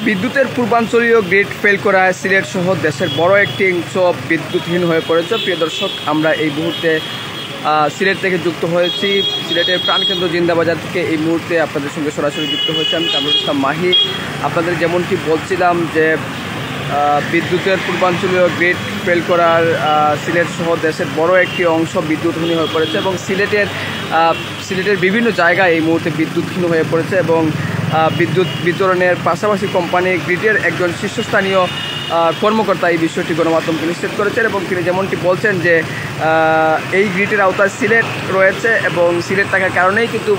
বিদ্যুতের পূর্বাঞ্চলীয় grid fail করায় সিলেট সহ দেশের বড় একটি অংশ বিদ্যুৎহীন হয়ে পড়েছে। প্রিয় দর্শক, আমরা এই মুহূর্তে সিলেট থেকে যুক্ত হয়েছি। সিলেটের প্রাণকেন্দ্র জিন্দাবাজার থেকে এই মুহূর্তে আপনাদের সঙ্গে সরাসরি যুক্ত হয়েছে আমি কামরুল ইসলাম মাহি। আপনাদের যেমনটি বলছিলাম যে বিদ্যুতের পূর্বাঞ্চলীয় গ্রিড ফেল করার সিলেট সহ দেশের বড় একটি অংশ বিদ্যুৎহীন হয়ে পড়েছে এবং সিলেটের বিভিন্ন জায়গায় এই মুহূর্তে বিদ্যুৎহীন হয়ে পড়েছে এবং বিদ্যুৎ বিতরণের পাশাপাশি কোম্পানি গ্রিডের একজন শীর্ষস্থানীয় কর্মকর্তা এই বিষয়টি গণমাধ্যমকে নিশ্চিত করেছেন এবং তিনি যেমনটি বলছেন যে এই গ্রিডের আওতায় সিলেট রয়েছে এবং সিলেট থাকার কারণেই কিন্তু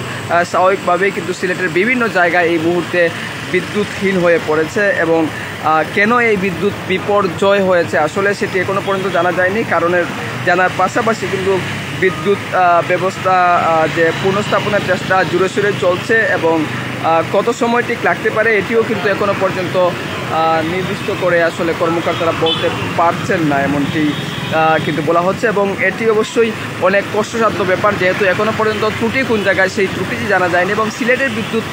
স্বাভাবিকভাবেই কিন্তু সিলেটের বিভিন্ন জায়গায় এই মুহূর্তে বিদ্যুৎহীন হয়ে পড়েছে এবং কেন এই বিদ্যুৎ বিপর্যয় হয়েছে আসলে সেটি এখনও পর্যন্ত জানা যায়নি। কারণের জানার পাশাপাশি কিন্তু বিদ্যুৎ ব্যবস্থা যে পুনঃস্থাপনের চেষ্টা জোরে সোরে চলছে এবং কত সময় ঠিক লাগতে পারে এটিও কিন্তু এখনও পর্যন্ত নির্দিষ্ট করে আসলে কর্মকর্তারা বলতে পারছেন না, এমনটি কিন্তু বলা হচ্ছে এবং এটি অবশ্যই অনেক কষ্টসাধ্য ব্যাপার, যেহেতু এখনও পর্যন্ত ত্রুটি কোন জায়গায় সেই ত্রুটিটি জানা যায়নি এবং সিলেটের বিদ্যুৎ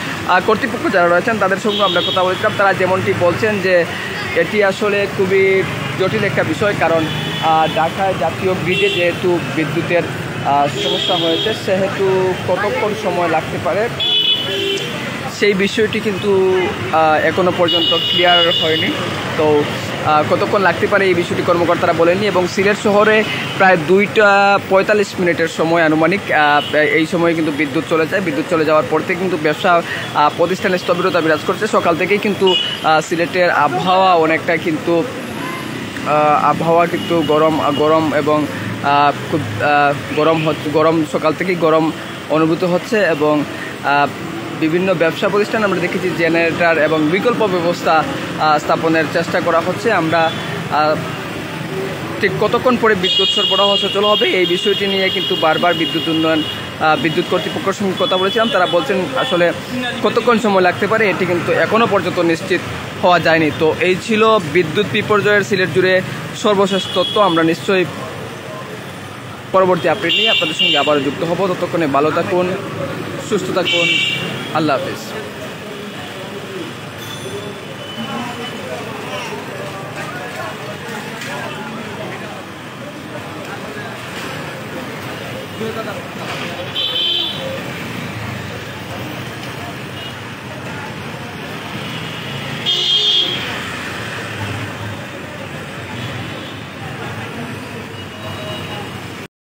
কর্তৃপক্ষ যারা রয়েছেন তাদের সঙ্গে আমরা কথা বলেছিলাম। তারা যেমনটি বলছেন যে এটি আসলে খুবই জটিল একটা বিষয়, কারণ ঢাকায় জাতীয় গ্রিডে যেহেতু বিদ্যুতের সমস্যা হয়েছে সেহেতু কতক্ষণ সময় লাগতে পারে সেই বিষয়টি কিন্তু এখনও পর্যন্ত ক্লিয়ার হয়নি। তো কতক্ষণ লাগতে পারে এই বিষয়টি কর্মকর্তারা বলেননি এবং সিলেট শহরে প্রায় 2:45 সময় আনুমানিক এই সময়ে কিন্তু বিদ্যুৎ চলে যায়। বিদ্যুৎ চলে যাওয়ার পর থেকে কিন্তু ব্যবসা প্রতিষ্ঠানে স্থবিরতা বিরাজ করছে। সকাল থেকেই কিন্তু সিলেটের আবহাওয়া অনেকটা কিন্তু গরম এবং খুব গরম সকাল থেকেই গরম অনুভূত হচ্ছে এবং বিভিন্ন ব্যবসা প্রতিষ্ঠান আমরা দেখেছি জেনারেটর এবং বিকল্প ব্যবস্থা স্থাপনের চেষ্টা করা হচ্ছে। আমরা ঠিক কতক্ষণ পরে বিদ্যুৎ সরবরাহ সচল হবে এই বিষয়টি নিয়ে কিন্তু বারবার বিদ্যুৎ কর্তৃপক্ষের সঙ্গে কথা বলেছিলাম। তারা বলছেন আসলে কতক্ষণ সময় লাগতে পারে এটি কিন্তু এখনও পর্যন্ত নিশ্চিত হওয়া যায়নি। তো এই ছিল বিদ্যুৎ বিপর্যয়ের সিলেট জুড়ে সর্বশেষ তথ্য। আমরা নিশ্চয়ই পরবর্তী আপডেট নিয়ে আপনাদের সঙ্গে আবারও যুক্ত হব। ততক্ষণে ভালো থাকুন, সুস্থ থাকুন, আল্লাহ হাফিজ।